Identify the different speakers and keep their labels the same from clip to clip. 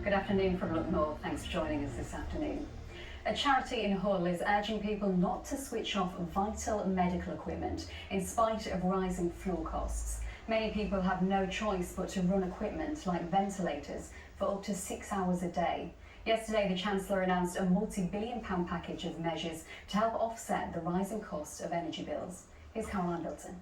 Speaker 1: Good afternoon from Look North. Thanks for joining us this afternoon. A charity in Hull is urging people not to switch off vital medical equipment in spite of rising fuel costs. Many people have no choice but to run equipment like ventilators for up to 6 hours a day. Yesterday, the Chancellor announced a multi-billion-pound package of measures to help offset the rising cost of energy bills. Here's Caroline Bilton.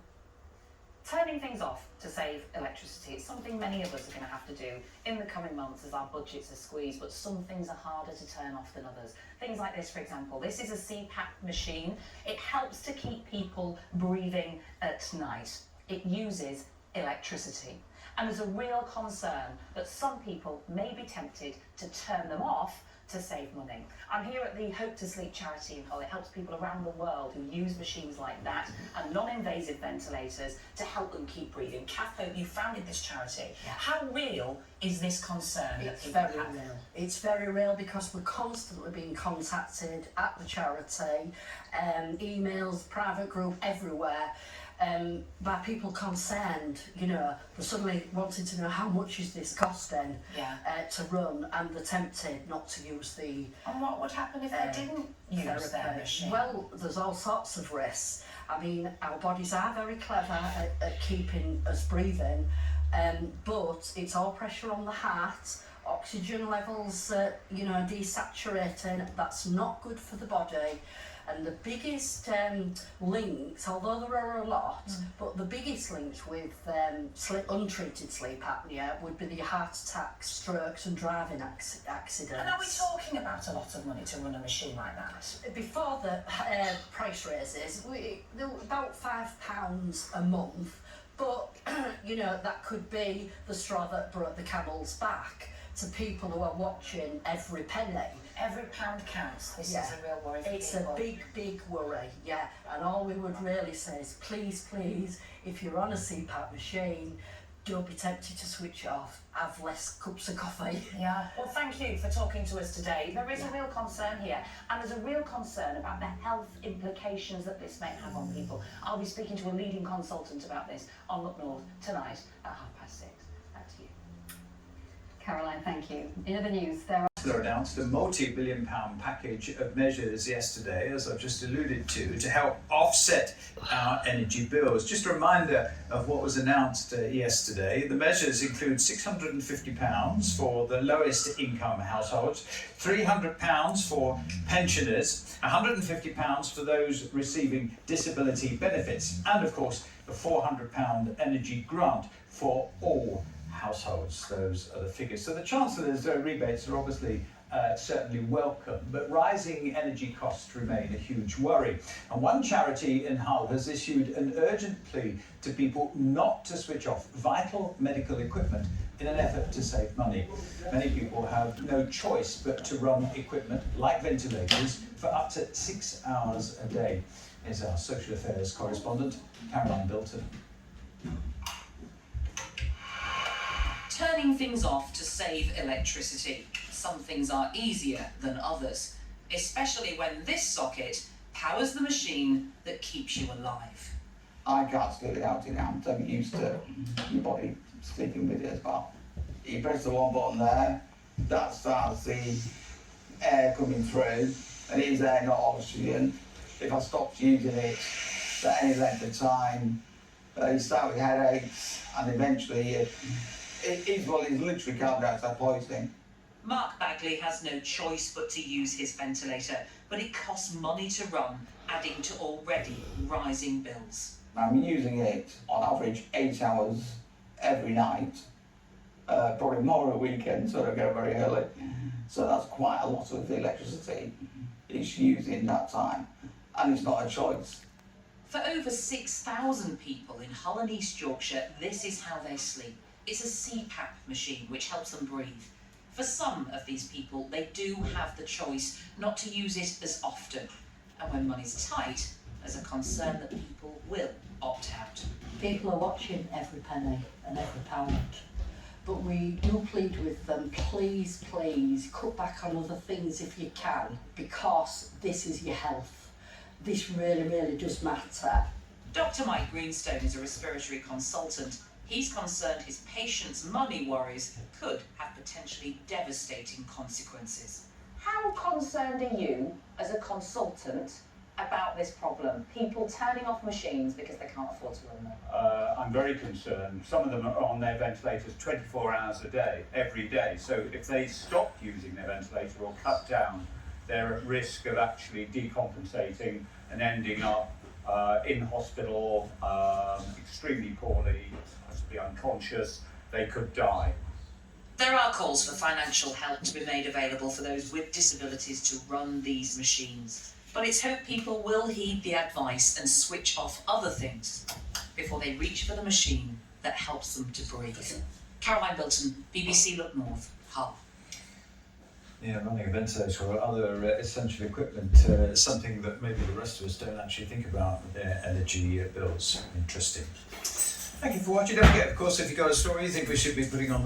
Speaker 2: Turning things off to save electricity, it's something many of us are going to have to do in the coming months as our budgets are squeezed, but some things are harder to turn off than others. Things like this, for example. This is a CPAP machine. It helps to keep people breathing at night. It uses electricity. And there's a real concern that some people may be tempted to turn them off to save money. I'm here at the Hope to Sleep charity in Hull. It helps people around the world who use machines like that and non-invasive ventilators to help them keep breathing. Kath, you founded this charity. Yeah. How real is this concern?
Speaker 3: It's very real. It's very real because we're constantly being contacted at the charity, emails, private group, everywhere. By people concerned, they're suddenly wanting to know how much is this costing to run, and they're tempted not to use the...
Speaker 2: And what would happen if they didn't use their machine?
Speaker 3: Well, there's all sorts of risks. I mean, our bodies are very clever at keeping us breathing, but it's all pressure on the heart, oxygen levels, desaturating. That's not good for the body. And the biggest links, although there are a lot, but the biggest links with untreated sleep apnea would be the heart attacks, strokes and driving accidents.
Speaker 2: And are we talking about a lot of money to run a machine like that?
Speaker 3: Before the price raises, they were about £5 a month, but that could be the straw that broke the camel's back to people who are watching every penny.
Speaker 2: Every pound counts. This is a real worry for
Speaker 3: It's
Speaker 2: people.
Speaker 3: a big, big worry, and all we would really say is please, if you're on a CPAP machine, don't be tempted to switch off, have less cups of coffee.
Speaker 2: Yeah, well, thank you for talking to us today. There is a real concern here, and there's a real concern about the health implications that this may have on people. I'll be speaking to a leading consultant about this on Look North tonight at 6:30. Back to you.
Speaker 1: Caroline, thank you. In other news, there are...
Speaker 4: announced a multi-billion-pound package of measures yesterday, as I've just alluded to help offset our energy bills. Just a reminder of what was announced yesterday. The measures include £650 for the lowest income households, £300 for pensioners, £150 for those receiving disability benefits, and of course a £400 energy grant for all households. Those are the figures. So the Chancellor's rebates are obviously certainly welcome, but rising energy costs remain a huge worry. And one charity in Hull has issued an urgent plea to people not to switch off vital medical equipment in an effort to save money. Many people have no choice but to run equipment like ventilators for up to 6 hours a day. Here's our social affairs correspondent, Caroline Bilton.
Speaker 2: Turning things off to save electricity. Some things are easier than others, especially when this socket powers the machine that keeps you alive.
Speaker 5: I can't sleep without it now. I'm so used to your body sleeping with it as well. You press the one button there, that starts the air coming through, and it is air, not oxygen. If I stopped using it for any length of time, you start with headaches, and eventually it's literally carbon dioxide poisoning.
Speaker 2: Mark Bagley has no choice but to use his ventilator, but it costs money to run, adding to already rising bills.
Speaker 5: I'm using it on average 8 hours every night, probably more at weekends, so I don't go very early. So that's quite a lot of electricity it's using that time, and it's not a choice.
Speaker 2: For over 6,000 people in Hull and East Yorkshire, this is how they sleep. It's a CPAP machine which helps them breathe. For some of these people, they do have the choice not to use it as often. And when money's tight, there's a concern that people will opt out.
Speaker 3: People are watching every penny and every pound. But we do plead with them, please, cut back on other things if you can, because this is your health. This really, really does matter.
Speaker 2: Dr. Mike Greenstone is a respiratory consultant.
Speaker 6: He's concerned his patients' money worries could have potentially devastating consequences.
Speaker 2: How concerned are you as a consultant about this problem? People turning off machines because they can't afford to run them.
Speaker 7: I'm very concerned. Some of them are on their ventilators 24 hours a day, every day. So if they stop using their ventilator or cut down, they're at risk of actually decompensating and ending up in hospital extremely poorly, possibly unconscious. They could die.
Speaker 6: There are calls for financial help to be made available for those with disabilities to run these machines. But it's hoped people will heed the advice and switch off other things before they reach for the machine that helps them to breathe. Caroline Bilton, BBC Look North, Hull.
Speaker 4: Yeah, running a ventilator or other essential equipment, something that maybe the rest of us don't actually think about with their energy bills. Interesting. Thank you for watching. Don't forget, of course, if you've got a story you think we should be putting on